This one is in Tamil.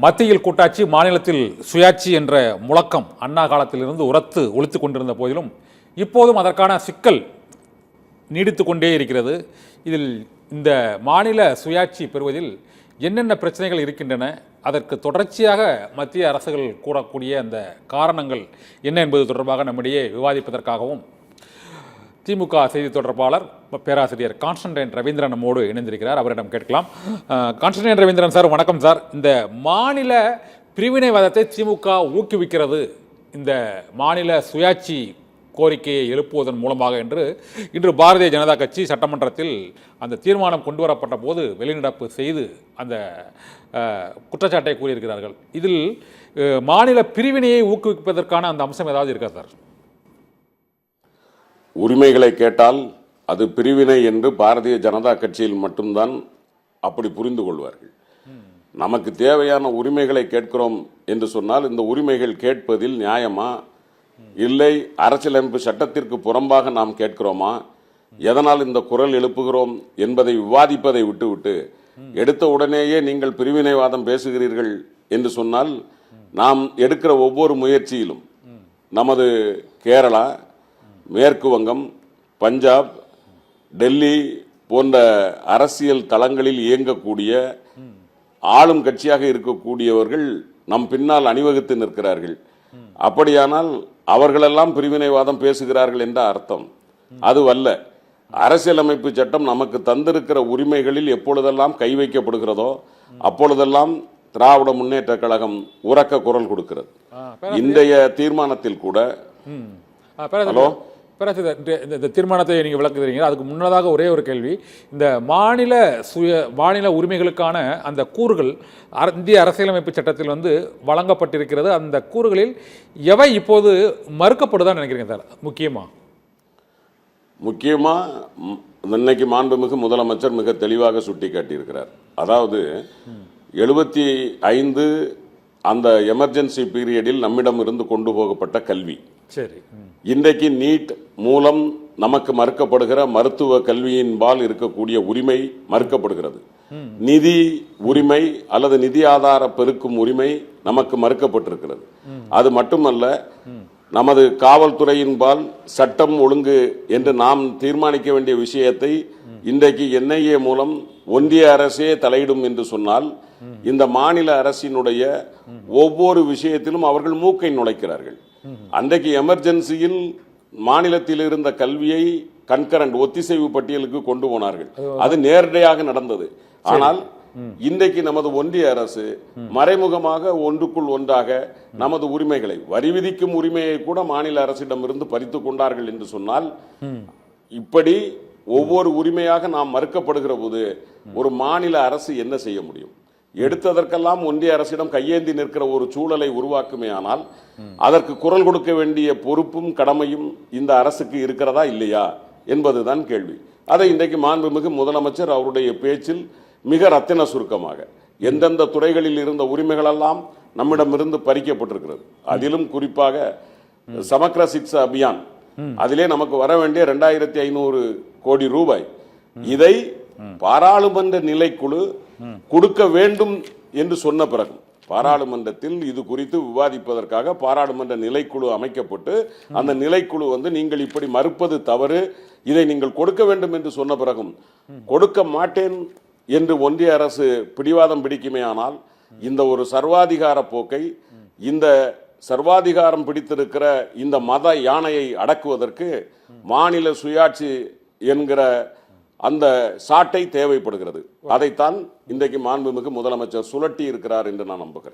மத்தியில் கூட்டாட்சி, மாநிலத்தில் சுயாட்சி என்ற முழக்கம் அண்ணா காலத்திலிருந்து உரத்து ஒலித்து கொண்டிருந்த போதிலும் இப்போதும் அதற்கான சிக்கல் நீடித்து கொண்டே இருக்கிறது. இதில் இந்த மாநில சுயாட்சி பெறுவதில் என்னென்ன பிரச்சனைகள் இருக்கின்றன, அதற்கு தொடர்ச்சியாக மத்திய அரசுகள் கூறக்கூடிய அந்த காரணங்கள் என்ன என்பது தொடர்பாக நம்மிடையே விவாதிப்பதற்காகவும் திமுக செய்தி தொடர்பாளர் பேராசிரியர் கான்ஸ்டன்டைன் ரவீந்திரன் நம்மோடு இணைந்திருக்கிறார். அவரிடம் கேட்கலாம். கான்ஸ்டன்டைன் ரவீந்திரன் சார், வணக்கம் சார். இந்த மாநில பிரிவினைவாதத்தை திமுக ஊக்குவிக்கிறது இந்த மாநில சுயாட்சி கோரிக்கையை எழுப்புவதன் மூலமாக என்று இன்று பாரதிய ஜனதா கட்சி சட்டமன்றத்தில் அந்த தீர்மானம் கொண்டு வரப்பட்ட போது வெளிநடப்பு செய்து அந்த குற்றச்சாட்டை கூறியிருக்கிறார்கள். இதில் மாநில பிரிவினையை ஊக்குவிப்பதற்கான அந்த அம்சம் ஏதாவது இருக்கா சார்? உரிமைகளை கேட்டால் அது பிரிவினை என்று பாரதிய ஜனதா கட்சியில் மட்டும்தான் அப்படி புரிந்து கொள்வார்கள். நமக்கு தேவையான உரிமைகளை கேட்கிறோம் என்று சொன்னால் இந்த உரிமைகள் கேட்பதில் நியாயமா, இல்லை அரசியலமைப்பு சட்டத்திற்கு புறம்பாக நாம் கேட்கிறோமா, எதனால் இந்த குரல் எழுப்புகிறோம் என்பதை விவாதிப்பதை விட்டுவிட்டு எடுத்த உடனேயே நீங்கள் பிரிவினைவாதம் பேசுகிறீர்கள் என்று சொன்னால் நாம் எடுக்கிற ஒவ்வொரு முயற்சியிலும் நமது கேரளா, மேற்கு வங்கம், பஞ்சாப், டெல்லி போன்ற அரசியல் தளங்களில் இயங்கக்கூடிய ஆளும் கட்சியாக இருக்கக்கூடியவர்கள் நம் பின்னால் அணிவகுத்து நிற்கிறார்கள். அப்படியானால் அவர்களெல்லாம் பிரிவினைவாதம் பேசுகிறார்கள் என்ற அர்த்தம் அதுவல்ல. அரசியலமைப்பு சட்டம் நமக்கு தந்திருக்கிற உரிமைகளில் எப்பொழுதெல்லாம் கை வைக்கப்படுகிறதோ அப்பொழுதெல்லாம் திராவிட முன்னேற்ற கழகம் உரக்க குரல் கொடுக்கிறது. இன்றைய தீர்மானத்தில் கூட இந்த தீர்மானத்தை நீங்க விளக்குறீங்க. அதுக்கு முன்னதாக ஒரே ஒரு கேள்வி. இந்த மாநில உரிமைகளுக்கான அந்த கூறுகள் இந்திய அரசியலமைப்பு சட்டத்தில் வழங்கப்பட்டிருக்கிறது. அந்த கூறுகளில் எவை இப்போது மறுக்கப்படுதான்னு நினைக்கிறீங்க சார்? முக்கியமா இன்னைக்கு மாண்புமிகு முதலமைச்சர் மிக தெளிவாக சுட்டி காட்டியிருக்கிறார். அதாவது 75 அந்த எமர்ஜென்சி பீரியடில் நம்மிடம் இருந்து கொண்டு போகப்பட்ட கல்வி, இன்றைக்கு நீட் மூலம் நமக்கு மறுக்கப்படுகிற மருத்துவ கல்வியின்பால் இருக்கக்கூடிய உரிமை மறுக்கப்படுகிறது. நிதி உரிமை அல்லது நிதி ஆதார பெருக்கும் உரிமை நமக்கு மறுக்கப்பட்டிருக்கிறது. அது மட்டுமல்ல, நமது காவல்துறையின்பால் சட்டம் ஒழுங்கு என்று நாம் தீர்மானிக்க வேண்டிய விஷயத்தை இன்றைக்கு NIA மூலம் ஒன்றிய அரசே தலையிடும் என்று சொன்னால் இந்த மாநில அரசினுடைய ஒவ்வொரு விஷயத்திலும் அவர்கள் மூக்கை நுழைக்கிறார்கள். அன்றைக்கு எமர்ஜென்சியில் மாநிலத்தில் இருந்த கல்வியை கன்கரண்ட் ஒத்திசைவு பட்டியலுக்கு கொண்டு போனார்கள். அது நேரடியாக நடந்தது. ஆனால் இன்றைக்கு நமது ஒன்றிய அரசு மறைமுகமாக ஒன்றுக்குள் ஒன்றாக நமது உரிமைகளை, வரி விதிக்கும் உரிமையை கூட மாநில அரசிடமிருந்து பறித்து கொண்டார்கள் என்று சொன்னால், இப்படி ஒவ்வொரு உரிமையாக நாம் மறுக்கப்படுகிற போது ஒரு மாநில அரசு என்ன செய்ய முடியும்? எடுத்ததற்கெல்லாம் ஒன்றிய அரசிடம் கையேந்தி நிற்கிற ஒரு சூழலை உருவாக்குமே. ஆனால் அதற்கு குரல் கொடுக்க வேண்டிய பொறுப்பும் கடமையும் இந்த அரசுக்கு இருக்கிறதா இல்லையா என்பதுதான் கேள்வி. அதை இன்றைக்கு மாண்புமிகு முதலமைச்சர் அவருடைய பேச்சில் மிக ரத்தின சுருக்கமாக எந்தெந்த துறைகளில் இருந்த உரிமைகளெல்லாம் நம்மிடமிருந்து பறிக்கப்பட்டிருக்கிறது, அதிலும் குறிப்பாக சமக்ர சிக்ஷா அபியான், அதிலே நமக்கு வர வேண்டிய 2500 கோடி ரூபாய், இதை பாராளுமன்ற நிலைக்குழு கொடுக்க வேண்டும் என்று சொன்ன பிறகு பாராளுமன்றத்தில் இது குறித்து விவாதிப்பதற்காக பாராளுமன்ற நிலைக்குழு அமைக்கப்பட்டு அந்த நிலைக்குழு நீங்கள் இப்படி மறுப்பது தவறு, இதை நீங்கள் கொடுக்க வேண்டும் என்று சொன்ன பிறகும் கொடுக்க மாட்டேன் என்று ஒன்றிய அரசு பிடிவாதம் பிடிக்குமே. ஆனால் இந்த ஒரு சர்வாதிகார போக்கை, இந்த சர்வாதிகாரம் பிடித்திருக்கிற இந்த மத யானையை அடக்குவதற்கு மாநில சுயாட்சி என்கிற அந்த சாட்டை தேவைப்படுகிறது. அதைத்தான் இன்றைக்கு மாண்புமிகு முதலமைச்சர் சுழட்டி இருக்கிறார் என்று நான் நம்புகிறேன்.